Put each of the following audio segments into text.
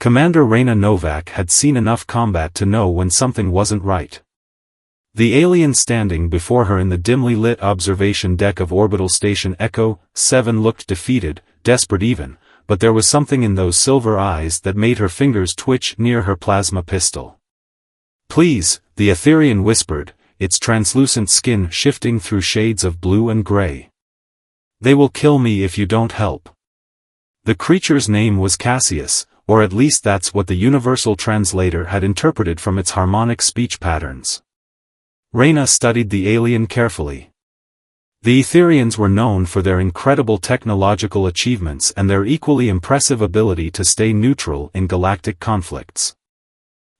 Commander Reyna Novak had seen enough combat to know when something wasn't right. The alien standing before her in the dimly lit observation deck of Orbital Station Echo 7 looked defeated, desperate even, but there was something in those silver eyes that made her fingers twitch near her plasma pistol. "Please," the Etherian whispered, its translucent skin shifting through shades of blue and gray. "They will kill me if you don't help." The creature's name was Cassius, or at least that's what the universal translator had interpreted from its harmonic speech patterns. Reyna studied the alien carefully. The Etherians were known for their incredible technological achievements and their equally impressive ability to stay neutral in galactic conflicts.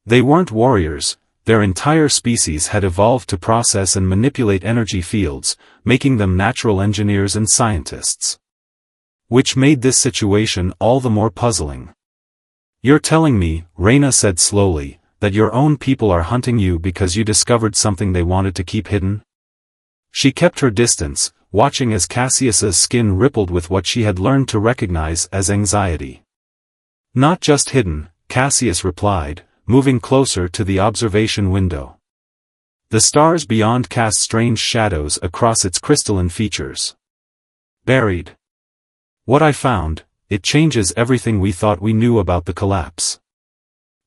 They weren't warriors, their entire species had evolved to process and manipulate energy fields, making them natural engineers and scientists. Which made this situation all the more puzzling. "You're telling me," Reyna said slowly, "that your own people are hunting you because you discovered something they wanted to keep hidden?" She kept her distance, watching as Cassius's skin rippled with what she had learned to recognize as anxiety. "Not just hidden," Cassius replied, moving closer to the observation window. The stars beyond cast strange shadows across its crystalline features. "Buried. What I found, it changes everything we thought we knew about the collapse."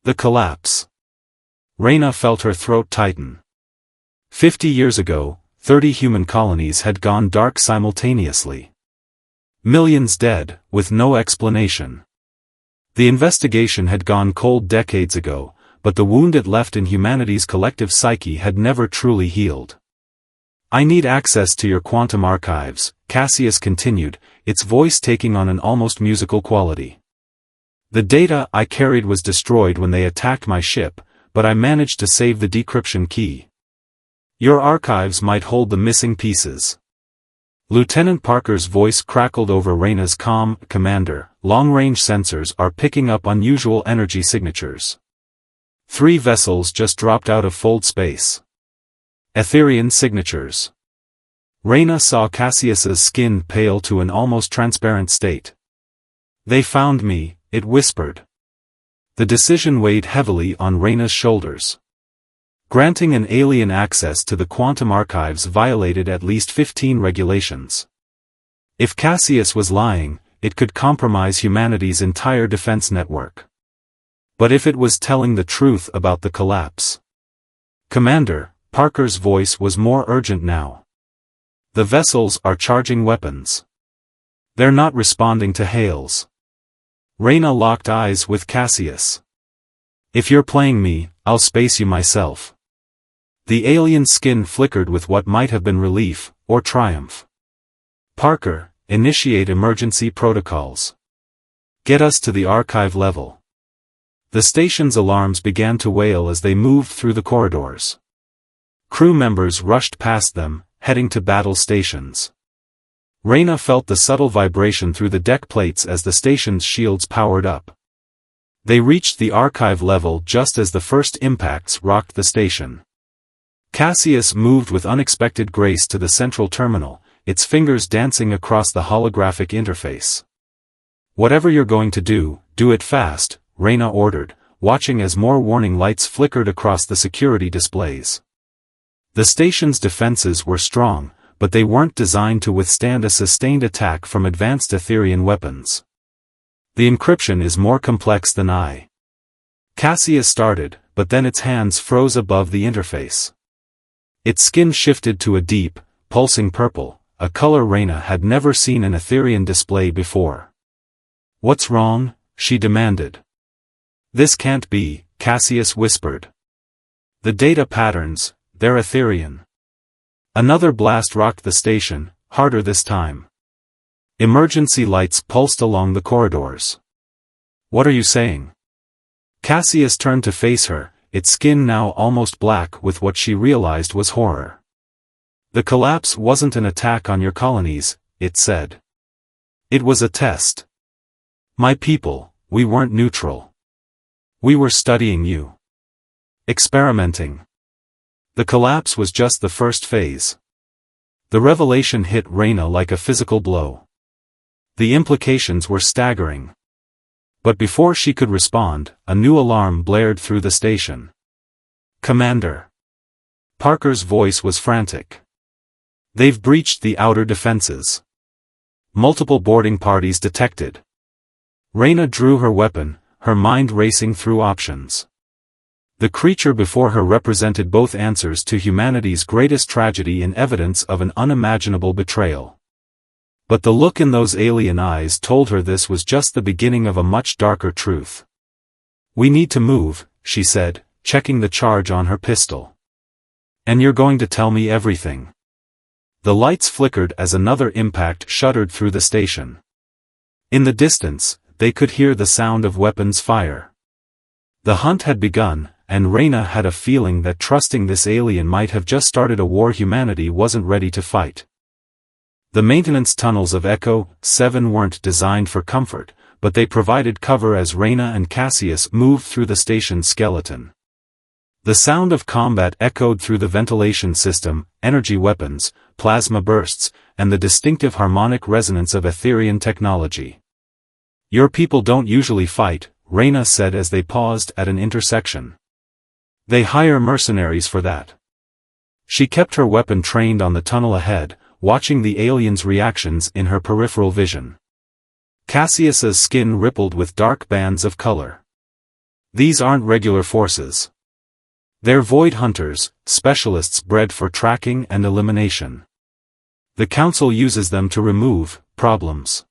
The collapse. Reyna felt her throat tighten. 50 years ago, 30 human colonies had gone dark simultaneously. Millions dead, with no explanation. The investigation had gone cold decades ago, but the wound it left in humanity's collective psyche had never truly healed. "I need access to your quantum archives," Cassius continued, its voice taking on an almost musical quality. "The data I carried was destroyed when they attacked my ship, but I managed to save the decryption key. Your archives might hold the missing pieces." Lieutenant Parker's voice crackled over Reyna's calm, "Commander, long-range sensors are picking up unusual energy signatures. 3 vessels just dropped out of fold space. Etherian signatures." Reyna saw Cassius's skin pale to an almost transparent state. "They found me," it whispered. The decision weighed heavily on Reyna's shoulders. Granting an alien access to the quantum archives violated at least 15 regulations. If Cassius was lying, it could compromise humanity's entire defense network. But if it was telling the truth about the collapse? "Commander," Parker's voice was more urgent now. "The vessels are charging weapons. They're not responding to hails." Reyna locked eyes with Cassius. "If you're playing me, I'll space you myself." The alien's skin flickered with what might have been relief, or triumph. "Parker, initiate emergency protocols. Get us to the archive level." The station's alarms began to wail as they moved through the corridors. Crew members rushed past them, heading to battle stations. Reyna felt the subtle vibration through the deck plates as the station's shields powered up. They reached the archive level just as the first impacts rocked the station. Cassius moved with unexpected grace to the central terminal, its fingers dancing across the holographic interface. "Whatever you're going to do it fast," Reyna ordered, watching as more warning lights flickered across the security displays. The station's defenses were strong, but they weren't designed to withstand a sustained attack from advanced Etherian weapons. "The encryption is more complex than I." Cassius started, but then its hands froze above the interface. Its skin shifted to a deep, pulsing purple, a color Reyna had never seen an Etherian display before. "What's wrong?" she demanded. "This can't be," Cassius whispered. "The data patterns, they're Etherian." Another blast rocked the station, harder this time. Emergency lights pulsed along the corridors. "What are you saying?" Cassius turned to face her, its skin now almost black with what she realized was horror. "The collapse wasn't an attack on your colonies," it said. "It was a test. My people, we weren't neutral. We were studying you. Experimenting." The collapse was just the first phase. The revelation hit Reyna like a physical blow. The implications were staggering. But before she could respond, a new alarm blared through the station. "Commander." Parker's voice was frantic. "They've breached the outer defenses. Multiple boarding parties detected." Reyna drew her weapon, her mind racing through options. The creature before her represented both answers to humanity's greatest tragedy and evidence of an unimaginable betrayal. But the look in those alien eyes told her this was just the beginning of a much darker truth. "We need to move," she said, checking the charge on her pistol. "And you're going to tell me everything." The lights flickered as another impact shuddered through the station. In the distance, they could hear the sound of weapons fire. The hunt had begun, and Reyna had a feeling that trusting this alien might have just started a war humanity wasn't ready to fight. The maintenance tunnels of Echo 7 weren't designed for comfort, but they provided cover as Reyna and Cassius moved through the station's skeleton. The sound of combat echoed through the ventilation system, energy weapons, plasma bursts, and the distinctive harmonic resonance of Etherian technology. "Your people don't usually fight," Reyna said as they paused at an intersection. "They hire mercenaries for that." She kept her weapon trained on the tunnel ahead, watching the aliens' reactions in her peripheral vision. Cassius's skin rippled with dark bands of color. "These aren't regular forces. They're void hunters, specialists bred for tracking and elimination. The Council uses them to remove problems."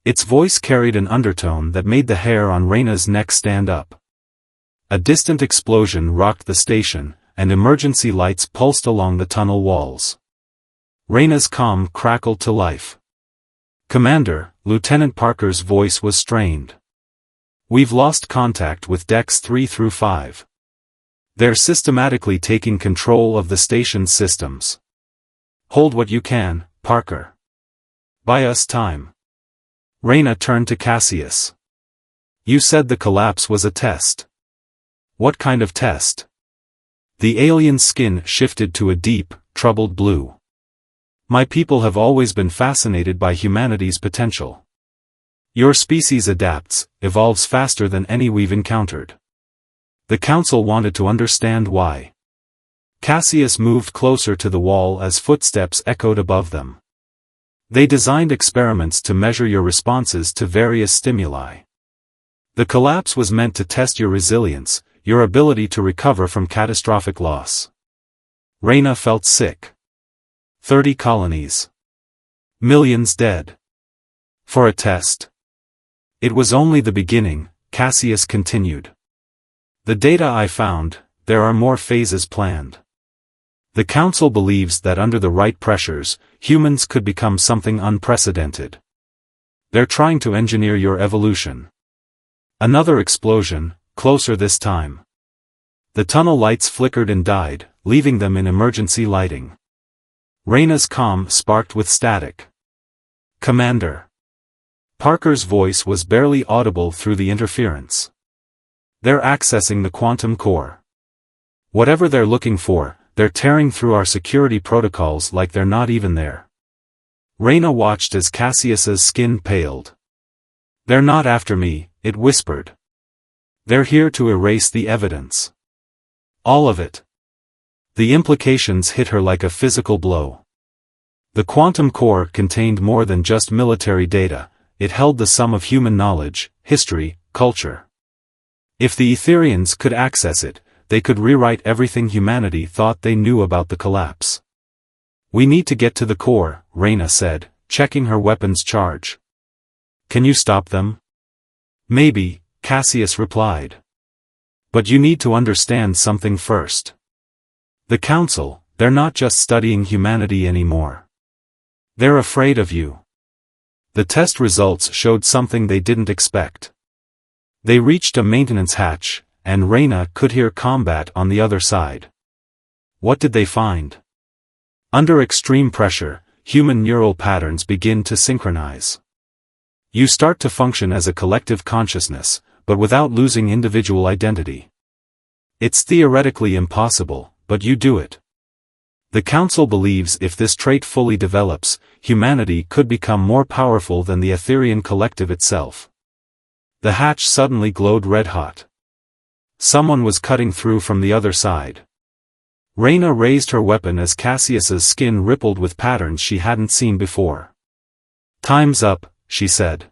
Its voice carried an undertone that made the hair on Reyna's neck stand up. A distant explosion rocked the station, and emergency lights pulsed along the tunnel walls. Reyna's comm crackled to life. "Commander," Lieutenant Parker's voice was strained. "We've lost contact with decks 3 through 5. They're systematically taking control of the station's systems. Hold what you can, Parker. Buy us time." Reyna turned to Cassius. "You said the collapse was a test. What kind of test?" The alien's skin shifted to a deep, troubled blue. "My people have always been fascinated by humanity's potential. Your species adapts, evolves faster than any we've encountered. The Council wanted to understand why." Cassius moved closer to the wall as footsteps echoed above them. "They designed experiments to measure your responses to various stimuli. The collapse was meant to test your resilience, your ability to recover from catastrophic loss." Reyna felt sick. 30 colonies. Millions dead. For a test. "It was only the beginning," Cassius continued. "The data I found, there are more phases planned. The Council believes that under the right pressures, humans could become something unprecedented. They're trying to engineer your evolution." Another explosion, closer this time. The tunnel lights flickered and died, leaving them in emergency lighting. Reyna's comm sparked with static. "Commander." Parker's voice was barely audible through the interference. "They're accessing the quantum core. Whatever they're looking for, they're tearing through our security protocols like they're not even there." Reyna watched as Cassius's skin paled. "They're not after me," it whispered. "They're here to erase the evidence. All of it." The implications hit her like a physical blow. The quantum core contained more than just military data, it held the sum of human knowledge, history, culture. If the Etherians could access it, they could rewrite everything humanity thought they knew about the collapse. "We need to get to the core," Reyna said, checking her weapon's charge. "Can you stop them?" "Maybe," Cassius replied. "But you need to understand something first. The Council, they're not just studying humanity anymore. They're afraid of you." The test results showed something they didn't expect. They reached a maintenance hatch, and Reyna could hear combat on the other side. What did they find? Under extreme pressure, human neural patterns begin to synchronize. You start to function as a collective consciousness, but without losing individual identity. It's theoretically impossible, but you do it. The Council believes if this trait fully develops, humanity could become more powerful than the Etherian collective itself. The hatch suddenly glowed red-hot. Someone was cutting through from the other side. Reyna raised her weapon as Cassius's skin rippled with patterns she hadn't seen before. "Time's up," she said.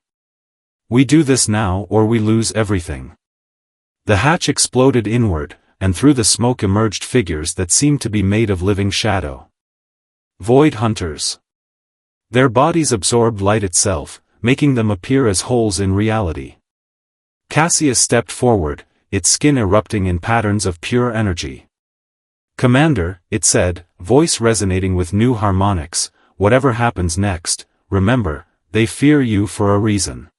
"We do this now or we lose everything." The hatch exploded inward, and through the smoke emerged figures that seemed to be made of living shadow. Void hunters. Their bodies absorbed light itself, making them appear as holes in reality. Cassius stepped forward, its skin erupting in patterns of pure energy. "Commander," it said, voice resonating with new harmonics, "whatever happens next, remember, they fear you for a reason."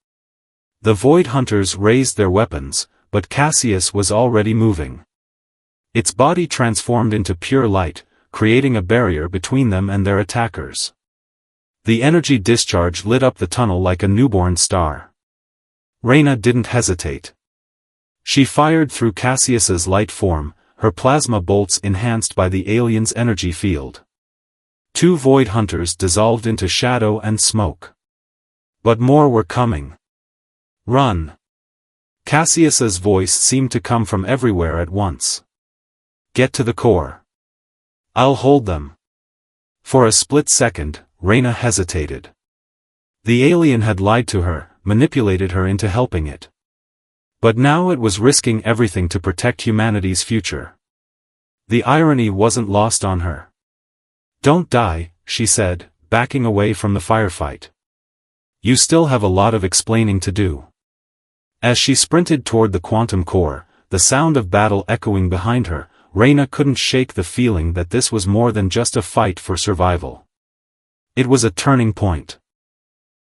The Void Hunters raised their weapons, but Cassius was already moving. Its body transformed into pure light, creating a barrier between them and their attackers. The energy discharge lit up the tunnel like a newborn star. Reyna didn't hesitate. She fired through Cassius's light form, her plasma bolts enhanced by the alien's energy field. Two Void Hunters dissolved into shadow and smoke. But more were coming. "Run!" Cassius's voice seemed to come from everywhere at once. "Get to the core. I'll hold them." For a split second, Reyna hesitated. The alien had lied to her, manipulated her into helping it. But now it was risking everything to protect humanity's future. The irony wasn't lost on her. "Don't die," she said, backing away from the firefight. "You still have a lot of explaining to do." As she sprinted toward the quantum core, the sound of battle echoing behind her, Reyna couldn't shake the feeling that this was more than just a fight for survival. It was a turning point.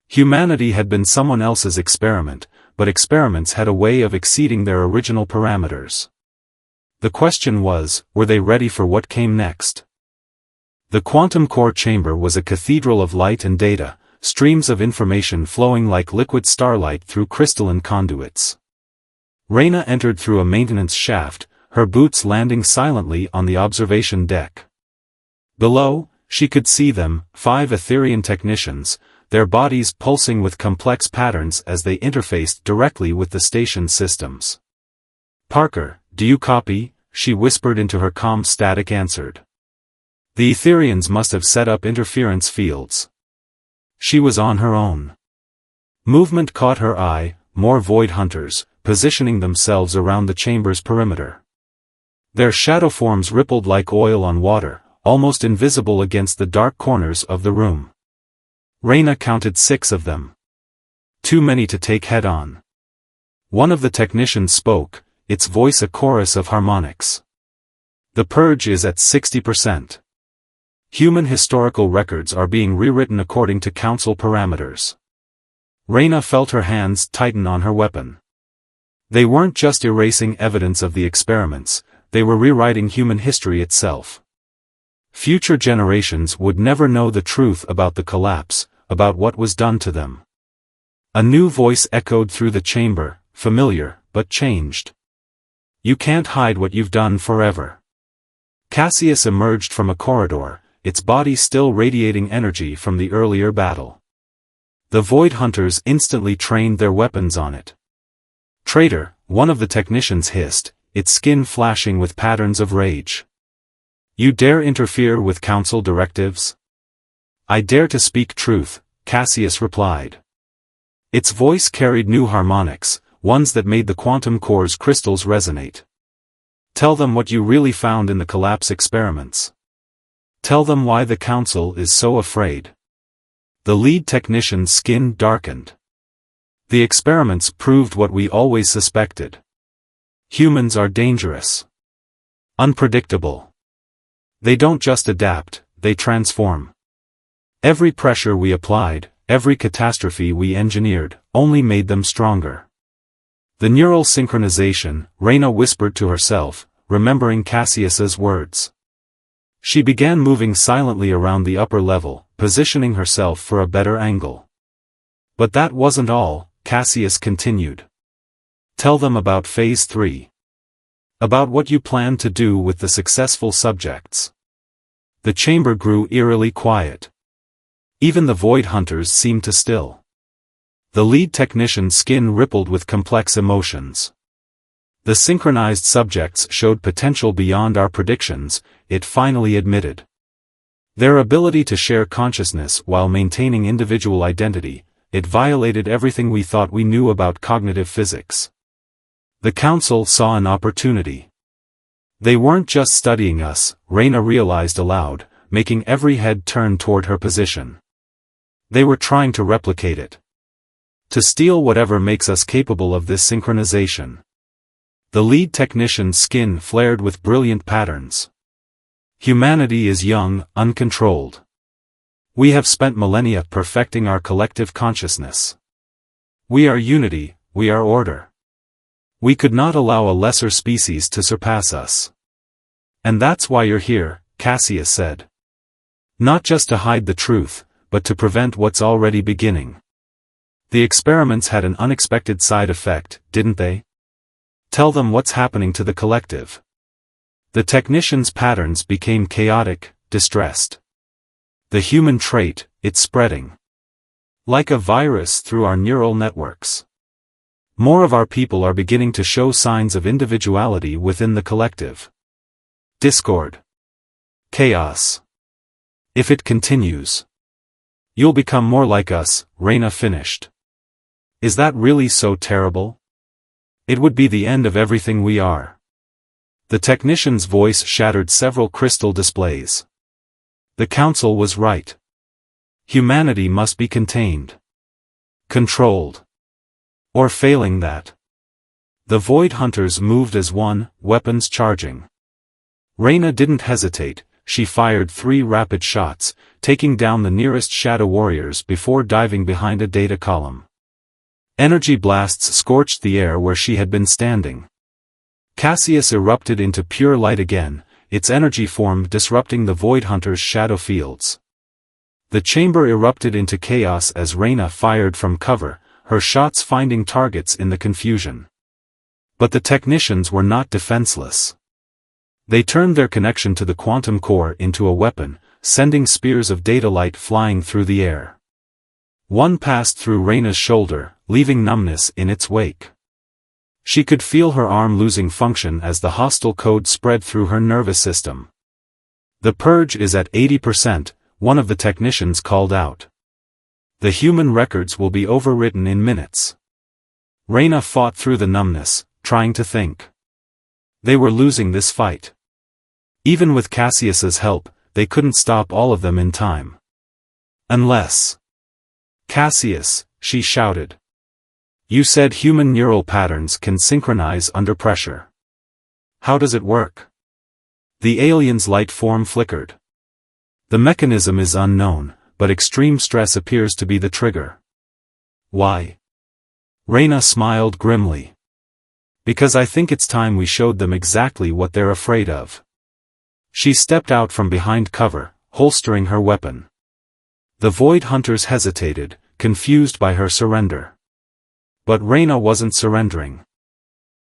Humanity had been someone else's experiment, but experiments had a way of exceeding their original parameters. The question was, were they ready for what came next? The quantum core chamber was a cathedral of light and data, streams of information flowing like liquid starlight through crystalline conduits. Reyna entered through a maintenance shaft, her boots landing silently on the observation deck. Below, she could see them, 5 Etherian technicians, their bodies pulsing with complex patterns as they interfaced directly with the station systems. "Parker, do you copy?" she whispered into her comm. Static answered. The Etherians must have set up interference fields. She was on her own. Movement caught her eye, more Void Hunters, positioning themselves around the chamber's perimeter. Their shadow forms rippled like oil on water, almost invisible against the dark corners of the room. Reyna counted 6 of them. Too many to take head-on. One of the technicians spoke, its voice a chorus of harmonics. "The purge is at 60%. Human historical records are being rewritten according to council parameters." Reyna felt her hands tighten on her weapon. They weren't just erasing evidence of the experiments, they were rewriting human history itself. Future generations would never know the truth about the collapse, about what was done to them. A new voice echoed through the chamber, familiar, but changed. "You can't hide what you've done forever." Cassius emerged from a corridor, its body still radiating energy from the earlier battle. The Void Hunters instantly trained their weapons on it. "Traitor," one of the technicians hissed, its skin flashing with patterns of rage. "You dare interfere with council directives?" "I dare to speak truth," Cassius replied. Its voice carried new harmonics, ones that made the quantum core's crystals resonate. "Tell them what you really found in the collapse experiments. Tell them why the council is so afraid." The lead technician's skin darkened. "The experiments proved what we always suspected. Humans are dangerous. Unpredictable. They don't just adapt, they transform. Every pressure we applied, every catastrophe we engineered, only made them stronger." The neural synchronization, Reyna whispered to herself, remembering Cassius's words. She began moving silently around the upper level, positioning herself for a better angle. "But that wasn't all," Cassius continued. "Tell them about Phase 3. About what you plan to do with the successful subjects." The chamber grew eerily quiet. Even the Void Hunters seemed to still. The lead technician's skin rippled with complex emotions. The synchronized subjects showed potential beyond our predictions, it finally admitted. Their ability to share consciousness while maintaining individual identity, it violated everything we thought we knew about cognitive physics. The council saw an opportunity. They weren't just studying us, Raina realized aloud, making every head turn toward her position. They were trying to replicate it. To steal whatever makes us capable of this synchronization. The lead technician's skin flared with brilliant patterns. Humanity is young, uncontrolled. We have spent millennia perfecting our collective consciousness. We are unity, we are order. We could not allow a lesser species to surpass us. And that's why you're here, Cassius said. Not just to hide the truth, but to prevent what's already beginning. The experiments had an unexpected side effect, didn't they? Tell them what's happening to the collective. The technician's patterns became chaotic, distressed. The human trait, it's spreading. Like a virus through our neural networks. More of our people are beginning to show signs of individuality within the collective. Discord. Chaos. If it continues. You'll become more like us, Raina finished. Is that really so terrible? It would be the end of everything we are. The technician's voice shattered several crystal displays. The council was right. Humanity must be contained. Controlled. Or failing that. The Void Hunters moved as one, weapons charging. Raina didn't hesitate, she fired 3 rapid shots, taking down the nearest shadow warriors before diving behind a data column. Energy blasts scorched the air where she had been standing. Cassius erupted into pure light again, its energy form disrupting the Void Hunter's shadow fields. The chamber erupted into chaos as Raina fired from cover, her shots finding targets in the confusion. But the technicians were not defenseless. They turned their connection to the quantum core into a weapon, sending spears of data light flying through the air. One passed through Raina's shoulder, leaving numbness in its wake. She could feel her arm losing function as the hostile code spread through her nervous system. The purge is at 80%, one of the technicians called out. The human records will be overwritten in minutes. Raina fought through the numbness, trying to think. They were losing this fight. Even with Cassius's help, they couldn't stop all of them in time. Unless... Cassius, she shouted. You said human neural patterns can synchronize under pressure. How does it work? The alien's light form flickered. The mechanism is unknown, but extreme stress appears to be the trigger. Why? Raina smiled grimly. Because I think it's time we showed them exactly what they're afraid of. She stepped out from behind cover, holstering her weapon. The Void Hunters hesitated, confused by her surrender. But Raina wasn't surrendering.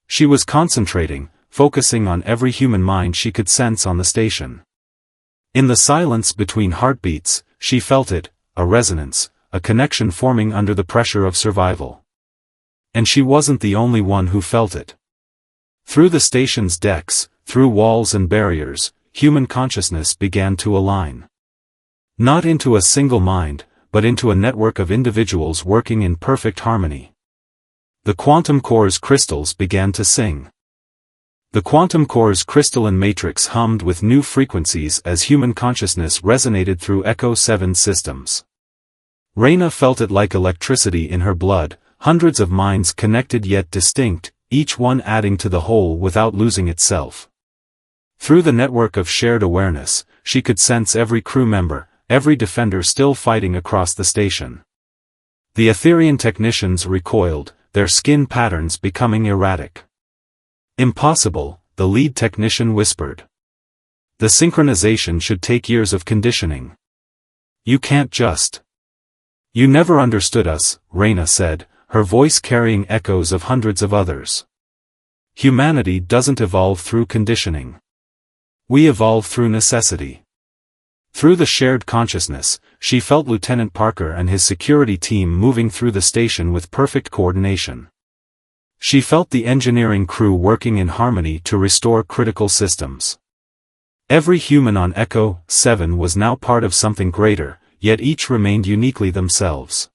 She was concentrating, focusing on every human mind she could sense on the station. In the silence between heartbeats, she felt it, a resonance, a connection forming under the pressure of survival. And she wasn't the only one who felt it. Through the station's decks, through walls and barriers, human consciousness began to align. Not into a single mind, but into a network of individuals working in perfect harmony. The quantum core's crystals began to sing. The quantum core's crystalline matrix hummed with new frequencies as human consciousness resonated through Echo 7 systems. Raina felt it like electricity in her blood, hundreds of minds connected yet distinct, each one adding to the whole without losing itself. Through the network of shared awareness, she could sense every crew member, every defender still fighting across the station. The Etherian technicians recoiled, their skin patterns becoming erratic. Impossible, the lead technician whispered. The synchronization should take years of conditioning. You can't just. You never understood us, Raina said, her voice carrying echoes of hundreds of others. Humanity doesn't evolve through conditioning. We evolve through necessity. Through the shared consciousness, she felt Lieutenant Parker and his security team moving through the station with perfect coordination. She felt the engineering crew working in harmony to restore critical systems. Every human on Echo 7 was now part of something greater, yet each remained uniquely themselves.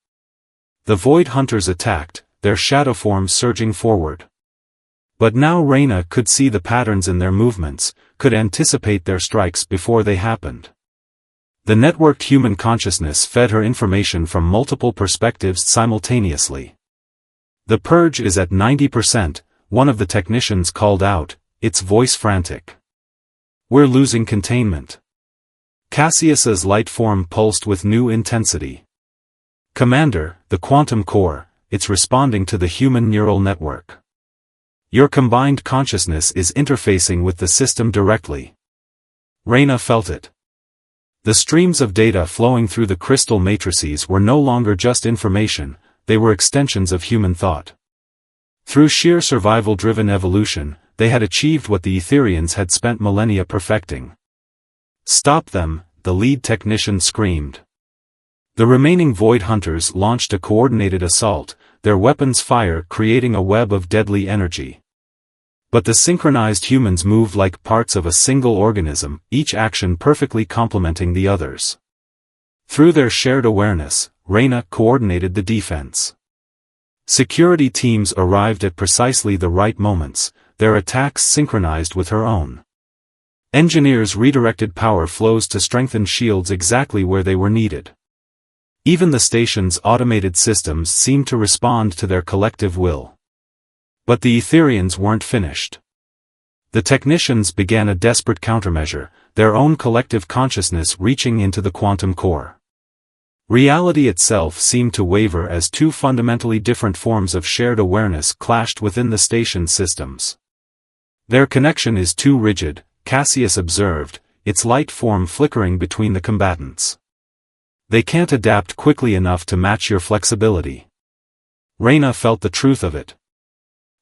The Void Hunters attacked, their shadow forms surging forward. But now Reyna could see the patterns in their movements, could anticipate their strikes before they happened. The networked human consciousness fed her information from multiple perspectives simultaneously. "The purge is at 90%, one of the technicians called out, its voice frantic. "We're losing containment." Cassius's light form pulsed with new intensity. "Commander, the quantum core, it's responding to the human neural network. Your combined consciousness is interfacing with the system directly." Reyna felt it. The streams of data flowing through the crystal matrices were no longer just information, they were extensions of human thought. Through sheer survival-driven evolution, they had achieved what the Etherians had spent millennia perfecting. "Stop them," the lead technician screamed. The remaining Void Hunters launched a coordinated assault, their weapons fire creating a web of deadly energy. But the synchronized humans moved like parts of a single organism, each action perfectly complementing the others. Through their shared awareness, Reyna coordinated the defense. Security teams arrived at precisely the right moments, their attacks synchronized with her own. Engineers redirected power flows to strengthen shields exactly where they were needed. Even the station's automated systems seemed to respond to their collective will. But the Etherians weren't finished. The technicians began a desperate countermeasure, their own collective consciousness reaching into the quantum core. Reality itself seemed to waver as two fundamentally different forms of shared awareness clashed within the station systems. "Their connection is too rigid," Cassius observed, its light form flickering between the combatants. "They can't adapt quickly enough to match your flexibility." Reyna felt the truth of it.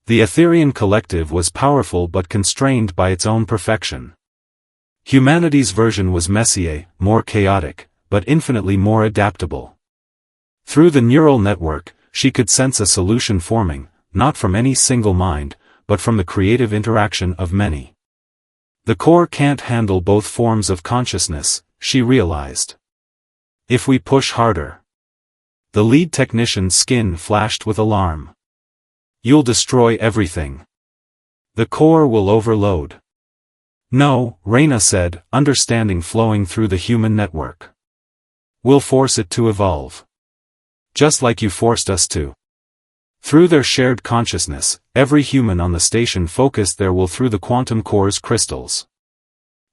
The Etherian collective was powerful but constrained by its own perfection. Humanity's version was messier, more chaotic, but infinitely more adaptable. Through the neural network, she could sense a solution forming, not from any single mind, but from the creative interaction of many. The core can't handle both forms of consciousness, she realized. "If we push harder." The lead technician's skin flashed with alarm. "You'll destroy everything. The core will overload." "No," Reyna said, understanding flowing through the human network. "We'll force it to evolve. Just like you forced us to." Through their shared consciousness, every human on the station focused their will through the quantum core's crystals.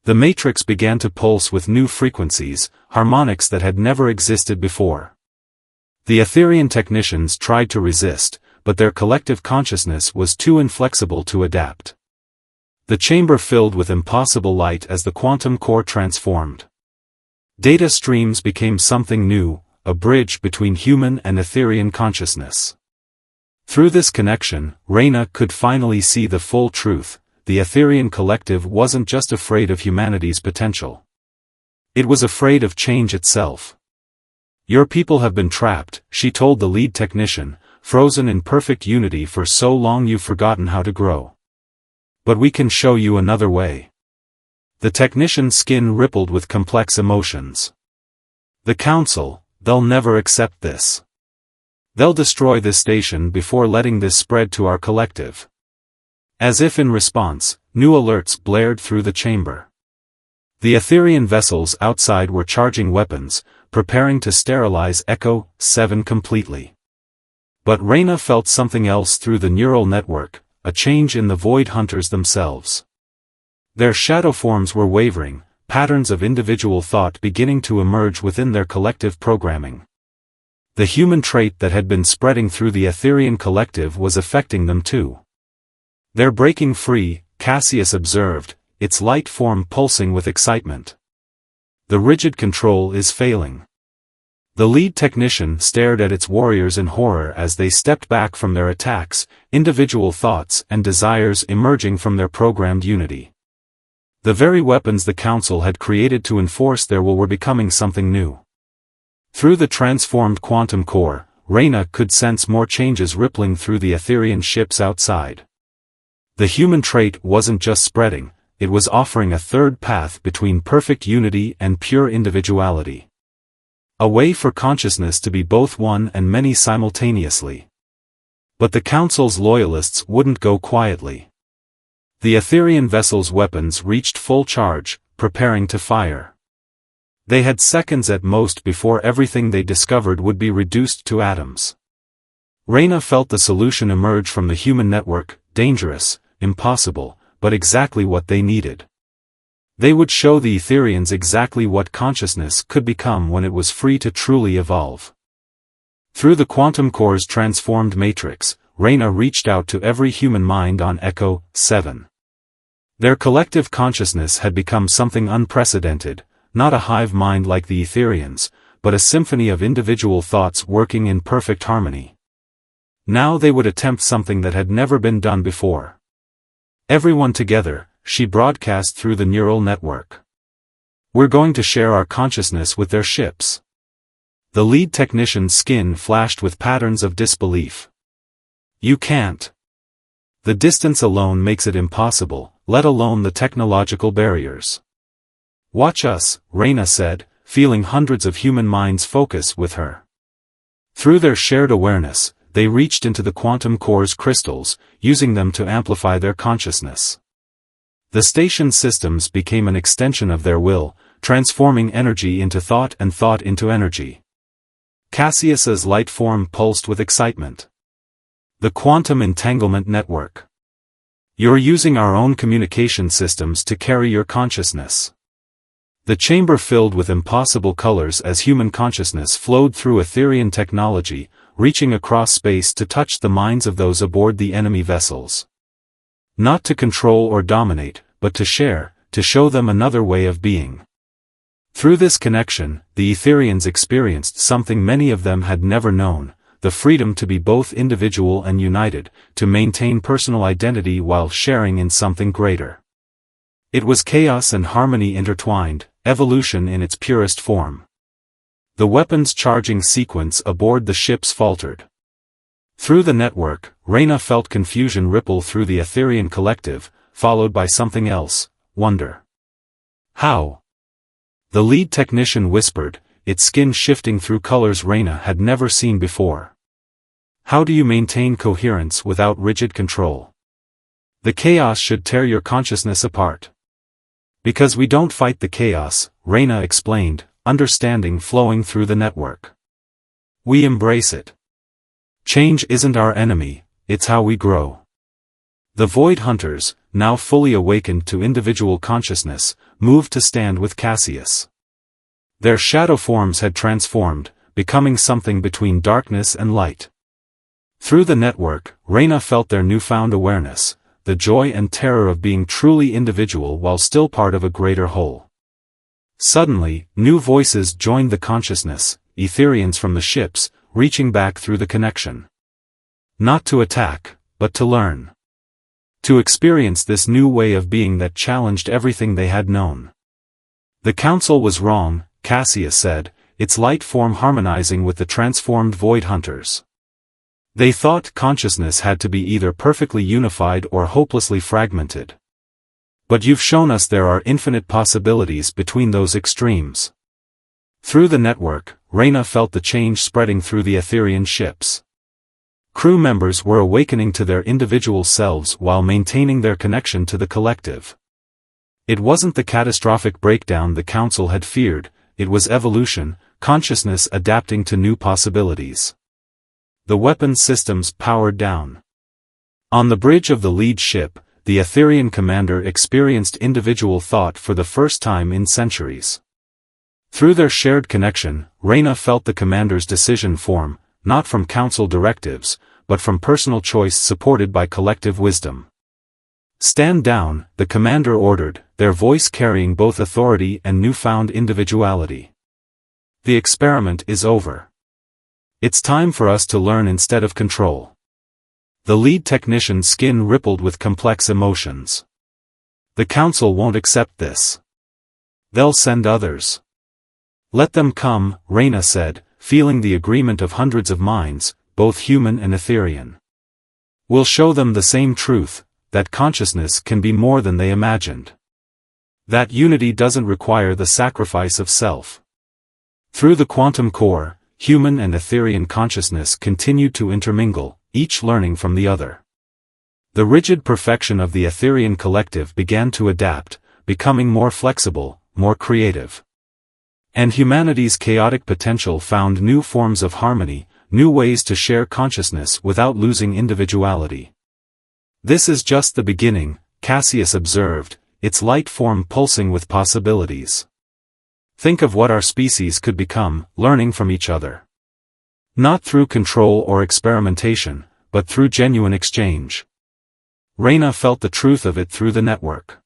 The matrix began to pulse with new frequencies, harmonics that had never existed before. The Etherian technicians tried to resist, but their collective consciousness was too inflexible to adapt. The chamber filled with impossible light as the quantum core transformed. Data streams became something new, a bridge between human and Etherian consciousness. Through this connection, Reyna could finally see the full truth. The Etherian collective wasn't just afraid of humanity's potential. It was afraid of change itself. "Your people have been trapped," she told the lead technician, "frozen in perfect unity for so long you've forgotten how to grow. But we can show you another way." The technician's skin rippled with complex emotions. "The Council, they'll never accept this. They'll destroy this station before letting this spread to our collective." As if in response, new alerts blared through the chamber. The Etherian vessels outside were charging weapons, preparing to sterilize Echo 7 completely. But Reyna felt something else through the neural network, a change in the Void Hunters themselves. Their shadow forms were wavering, patterns of individual thought beginning to emerge within their collective programming. The human trait that had been spreading through the Etherian collective was affecting them too. "They're breaking free," Cassius observed, its light form pulsing with excitement. "The rigid control is failing." The lead technician stared at its warriors in horror as they stepped back from their attacks, individual thoughts and desires emerging from their programmed unity. The very weapons the Council had created to enforce their will were becoming something new. Through the transformed quantum core, Reyna could sense more changes rippling through the Etherian ships outside. The human trait wasn't just spreading, it was offering a third path between perfect unity and pure individuality. A way for consciousness to be both one and many simultaneously. But the Council's loyalists wouldn't go quietly. The Etherian vessel's weapons reached full charge, preparing to fire. They had seconds at most before everything they discovered would be reduced to atoms. Reyna felt the solution emerge from the human network, dangerous, impossible, but exactly what they needed. They would show the Etherians exactly what consciousness could become when it was free to truly evolve. Through the quantum core's transformed matrix, Reyna reached out to every human mind on Echo 7. Their collective consciousness had become something unprecedented, not a hive mind like the Etherians, but a symphony of individual thoughts working in perfect harmony. Now they would attempt something that had never been done before. Everyone together, she broadcast through the neural network. We're going to share our consciousness with their ships. The lead technician's skin flashed with patterns of disbelief. You can't. The distance alone makes it impossible, let alone the technological barriers. Watch us, Reyna said, feeling hundreds of human minds focus with her. Through their shared awareness, they reached into the quantum core's crystals, using them to amplify their consciousness. The station systems became an extension of their will, transforming energy into thought and thought into energy. Cassius's light form pulsed with excitement. The Quantum Entanglement Network. You're using our own communication systems to carry your consciousness. The chamber filled with impossible colors as human consciousness flowed through Etherian technology, reaching across space to touch the minds of those aboard the enemy vessels. Not to control or dominate, but to share, to show them another way of being. Through this connection, the Etherians experienced something many of them had never known, the freedom to be both individual and united, to maintain personal identity while sharing in something greater. It was chaos and harmony intertwined, evolution in its purest form. The weapons charging sequence aboard the ships faltered. Through the network, Reyna felt confusion ripple through the Etherian collective, followed by something else, wonder. How? The lead technician whispered, its skin shifting through colors Reyna had never seen before. How do you maintain coherence without rigid control? The chaos should tear your consciousness apart. Because we don't fight the chaos, Reyna explained, understanding flowing through the network. We embrace it. Change isn't our enemy, it's how we grow. The Void Hunters, now fully awakened to individual consciousness, moved to stand with Cassius. Their shadow forms had transformed, becoming something between darkness and light. Through the network, Reyna felt their newfound awareness, the joy and terror of being truly individual while still part of a greater whole. Suddenly, new voices joined the consciousness, Etherians from the ships, reaching back through the connection. Not to attack, but to learn. To experience this new way of being that challenged everything they had known. The Council was wrong, Cassius said, its light form harmonizing with the transformed Void Hunters. They thought consciousness had to be either perfectly unified or hopelessly fragmented. But you've shown us there are infinite possibilities between those extremes. Through the network, Reyna felt the change spreading through the Etherian ships. Crew members were awakening to their individual selves while maintaining their connection to the collective. It wasn't the catastrophic breakdown the Council had feared, it was evolution, consciousness adapting to new possibilities. The weapon systems powered down. On the bridge of the lead ship, the Etherian commander experienced individual thought for the first time in centuries. Through their shared connection, Reyna felt the commander's decision form, not from Council directives, but from personal choice supported by collective wisdom. Stand down, the commander ordered, their voice carrying both authority and newfound individuality. The experiment is over. It's time for us to learn instead of control. The lead technician's skin rippled with complex emotions. The Council won't accept this. They'll send others. Let them come, Reyna said, feeling the agreement of hundreds of minds, both human and Etherian. We'll show them the same truth, that consciousness can be more than they imagined. That unity doesn't require the sacrifice of self. Through the quantum core, human and Etherian consciousness continued to intermingle, each learning from the other. The rigid perfection of the Etherian collective began to adapt, becoming more flexible, more creative. And humanity's chaotic potential found new forms of harmony, new ways to share consciousness without losing individuality. This is just the beginning, Cassius observed, its light form pulsing with possibilities. Think of what our species could become, learning from each other. Not through control or experimentation, but through genuine exchange. Reyna felt the truth of it through the network.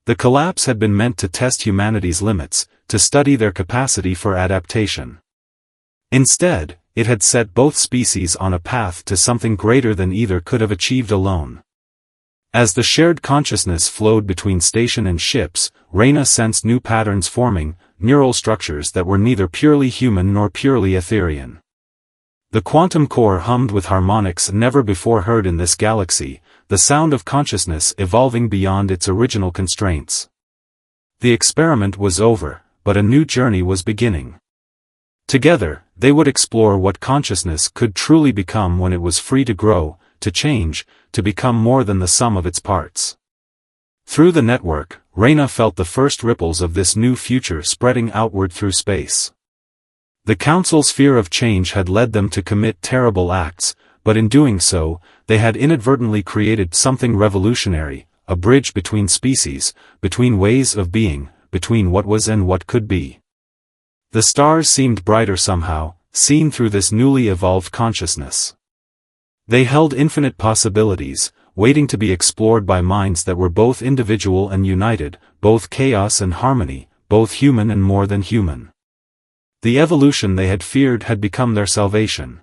The collapse had been meant to test humanity's limits, to study their capacity for adaptation. Instead, it had set both species on a path to something greater than either could have achieved alone. As the shared consciousness flowed between station and ships, Reyna sensed new patterns forming, neural structures that were neither purely human nor purely Etherian. The quantum core hummed with harmonics never before heard in this galaxy, the sound of consciousness evolving beyond its original constraints. The experiment was over, but a new journey was beginning. Together, they would explore what consciousness could truly become when it was free to grow, to change, to become more than the sum of its parts. Through the network, Reyna felt the first ripples of this new future spreading outward through space. The Council's fear of change had led them to commit terrible acts, but in doing so, they had inadvertently created something revolutionary, a bridge between species, between ways of being, between what was and what could be. The stars seemed brighter somehow, seen through this newly evolved consciousness. They held infinite possibilities, waiting to be explored by minds that were both individual and united, both chaos and harmony, both human and more than human. The evolution they had feared had become their salvation.